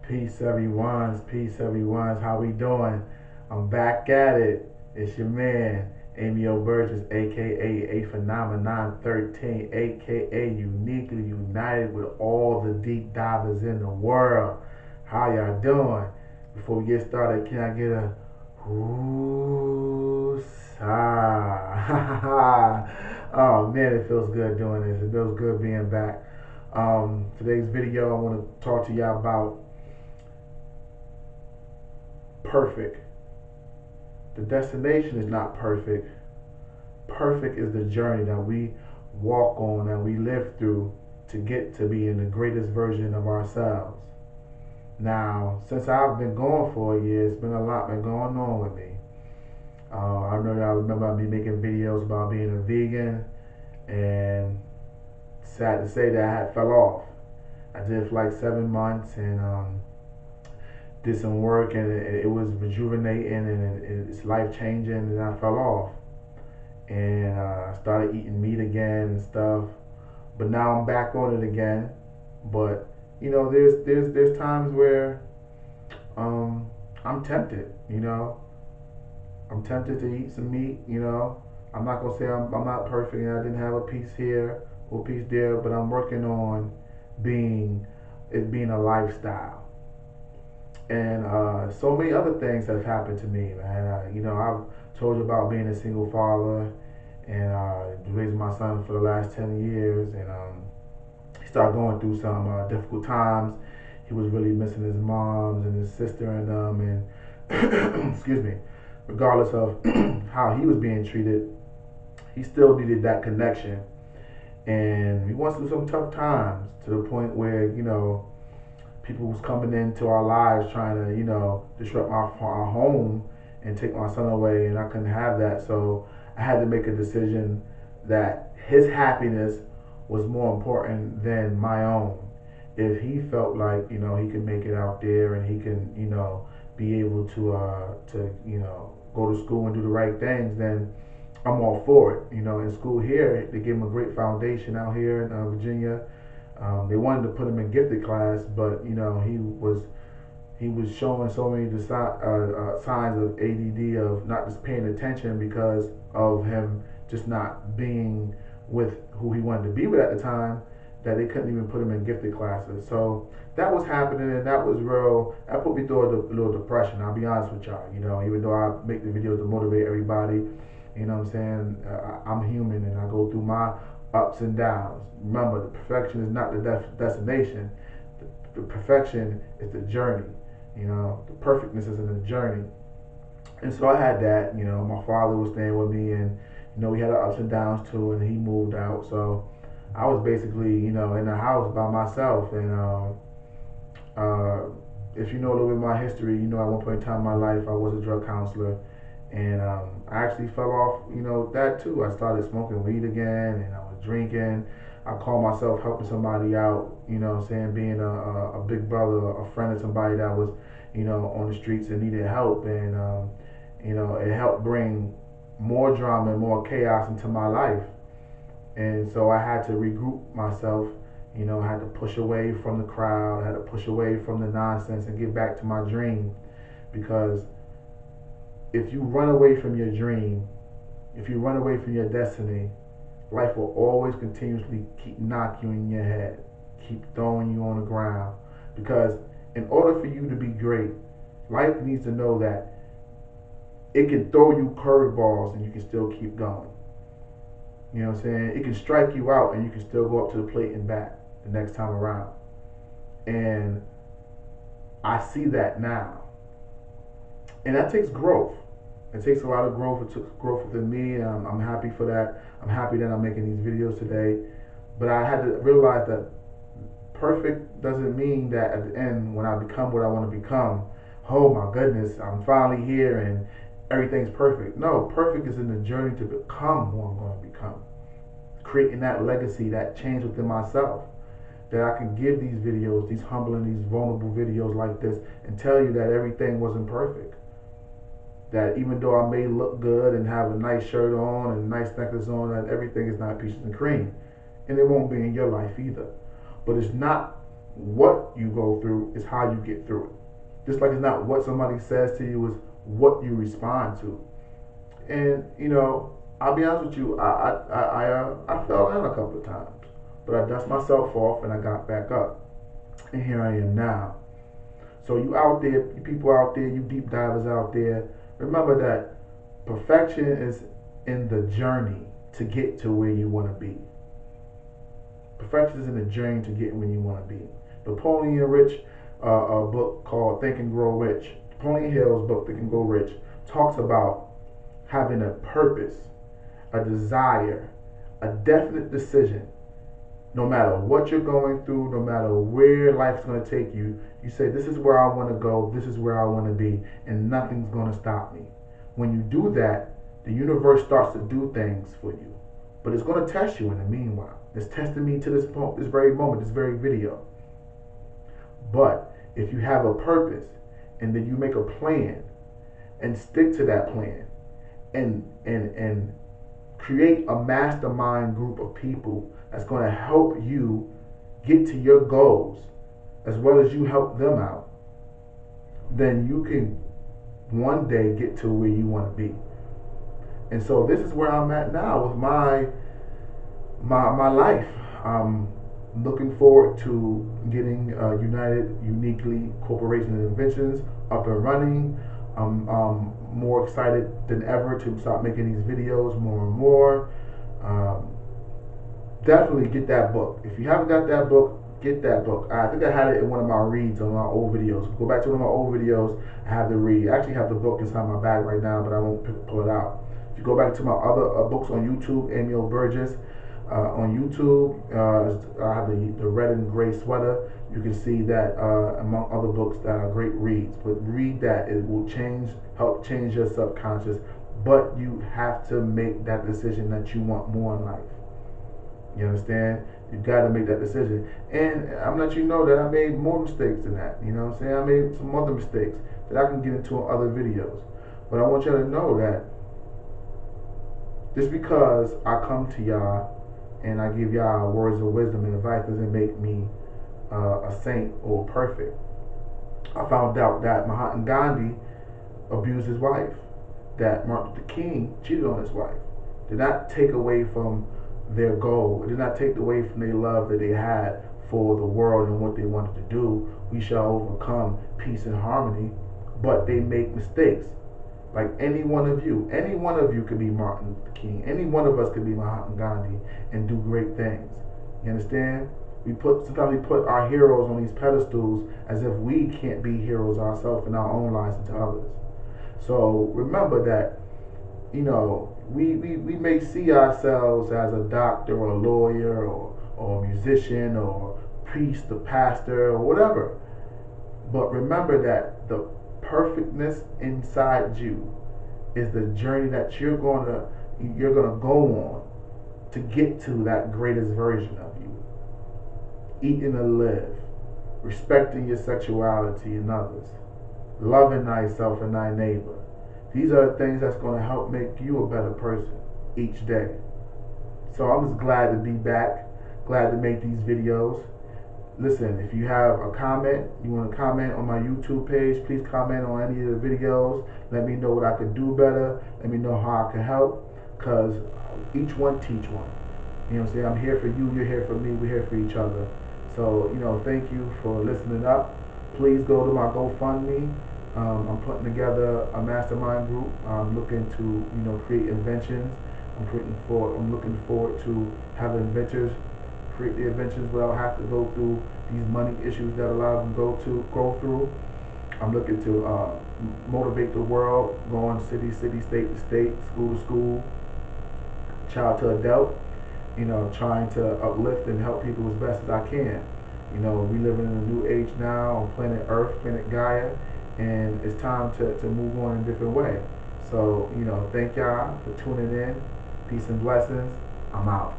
Peace everyone's, how we doing? I'm back at it. It's your man, Emil Burgess, aka A Phenomenon 13, aka Uniquely United with all the deep divers in the world. How y'all doing? Before we get started, can I get a whoosah? Oh man, it feels good doing this. It feels good being back. Today's video, I want to talk to y'all about perfect. The destination is not perfect. Perfect is the journey that we walk on, that we live through to get to be in the greatest version of ourselves. Now, since I've been going for a year, it's been a lot been going on with me. I know y'all remember me making videos about being a vegan, and sad to say that I had fell off. I did it for like 7 months, and did some work, and it was rejuvenating, and it's life changing, and I fell off, and I started eating meat again and stuff. But now I'm back on it again. But there's times where I'm tempted. I'm tempted to eat some meat. I'm not gonna say I'm not perfect, and I didn't have a piece here or a piece there, but I'm working on being it being a lifestyle. And so many other things have happened to me, man. I've told you about being a single father and raising my son for the last 10 years. And he started going through some difficult times. He was really missing his moms and his sister and them. And excuse me, regardless of how he was being treated, he still needed that connection. And we went through some tough times to the point where, people was coming into our lives trying to, disrupt our home and take my son away, and I couldn't have that. So I had to make a decision that his happiness was more important than my own. If he felt like, he could make it out there and he can, be able to go to school and do the right things, then I'm all for it. In school here, they gave him a great foundation out here in Virginia. They wanted to put him in gifted class, but he was showing so many signs of ADD, of not just paying attention because of him just not being with who he wanted to be with at the time, that they couldn't even put him in gifted classes. So that was happening, and that was real. That put me through a little depression. I'll be honest with y'all. Even though I make the videos to motivate everybody, you know what I'm saying? I'm human, and I go through my ups and downs. Remember, the perfection is not the destination. The perfection is the journey. The perfectness is in the journey. And so I had that. My father was staying with me, and we had our ups and downs too. And he moved out, so I was basically, in the house by myself. And if you know a little bit of my history, at one point in time in my life, I was a drug counselor. And I actually fell off, that too. I started smoking weed again, and I was drinking. I called myself helping somebody out, saying being a big brother, a friend of somebody that was, on the streets and needed help. And, it helped bring more drama and more chaos into my life. And so I had to regroup myself, I had to push away from the crowd, I had to push away from the nonsense and get back to my dream. Because if you run away from your dream, if you run away from your destiny, life will always continuously keep knocking you in your head, keep throwing you on the ground. Because in order for you to be great, life needs to know that it can throw you curveballs and you can still keep going. You know what I'm saying? It can strike you out and you can still go up to the plate and bat the next time around. And I see that now. And that takes growth. It takes a lot of growth. It took growth within me, and I'm happy for that. I'm happy that I'm making these videos today. But I had to realize that perfect doesn't mean that at the end, when I become what I want to become, oh my goodness, I'm finally here and everything's perfect. No, perfect is in the journey to become who I'm going to become. Creating that legacy, that change within myself. That I can give these videos, these humbling, these vulnerable videos like this, and tell you that everything wasn't perfect. That even though I may look good and have a nice shirt on and a nice necklace on, that everything is not peaches and cream. And it won't be in your life either. But it's not what you go through, it's it's how you get through it. Just like it's not what somebody says to you, it's what you respond to. And I'll be honest with you, I fell down a couple of times, but I dust myself off and I got back up, and here I am now. So you out there, you people out there, you deep divers out there, remember that perfection is in the journey to get to where you want to be. Perfection is in the journey to get where you want to be. Napoleon Rich, a book called Think and Grow Rich. Napoleon Hill's book, Think and Grow Rich, talks about having a purpose, a desire, a definite decision. No matter what you're going through, no matter where life's going to take you, you say, this is where I want to go, this is where I want to be, and nothing's going to stop me. When you do that, the universe starts to do things for you. But it's going to test you in the meanwhile. It's testing me to this point, this very moment, this very video. But if you have a purpose, and then you make a plan, and stick to that plan, and create a mastermind group of people that's going to help you get to your goals, as well as you help them out, then you can one day get to where you want to be. And so this is where I'm at now with my life. I'm looking forward to getting United Uniquely Corporation and Inventions up and running. I'm more excited than ever to start making these videos more and more. Definitely get that book. If you haven't got that book, get that book. I think I had it in one of my reads on my old videos. Go back to one of my old videos, I have the read. I actually have the book inside my bag right now, but I won't pull it out. If you go back to my other books on YouTube, Emil Burgess, on YouTube, I have the red and gray sweater. You can see that among other books that are great reads. But read that. It will help change your subconscious. But you have to make that decision that you want more in life. You understand? You've got to make that decision. And I'm letting you know that I made more mistakes than that. You know what I'm saying? I made some other mistakes that I can get into in other videos. But I want y'all to know that just because I come to y'all and I give y'all words of wisdom and advice doesn't make me a saint or perfect. I found out that Mahatma Gandhi abused his wife, that Martin Luther King cheated on his wife. Did not take away from their goal. It did not take away from their love that they had for the world and what they wanted to do. We shall overcome peace and harmony, but they make mistakes. Like any one of you could be Martin Luther King. Any one of us could be Mahatma Gandhi and do great things. You understand? Sometimes we put our heroes on these pedestals as if we can't be heroes ourselves in our own lives and to others. So remember that, we may see ourselves as a doctor or a lawyer or a musician or priest or pastor or whatever. But remember that the perfectness inside you is the journey that you're gonna go on to get to that greatest version of you. Eating and live, respecting your sexuality and others, loving thyself and thy neighbor. These are the things that's going to help make you a better person each day. So I'm just glad to be back, glad to make these videos. Listen, if you have a comment, you want to comment on my YouTube page, please comment on any of the videos. Let me know what I could do better. Let me know how I can help, because each one teach one. You know what I'm saying? I'm here for you, you're here for me, we're here for each other. So, thank you for listening up. Please go to my GoFundMe. I'm putting together a mastermind group. I'm looking to, create inventions. I'm looking forward to having inventors create the inventions without having to go through these money issues that a lot of them go through. I'm looking to motivate the world, going city, state to state, school to school, child to adult. Trying to uplift and help people as best as I can. We live in a new age now on planet Earth, planet Gaia, and it's time to move on in a different way. So, thank y'all for tuning in. Peace and blessings. I'm out.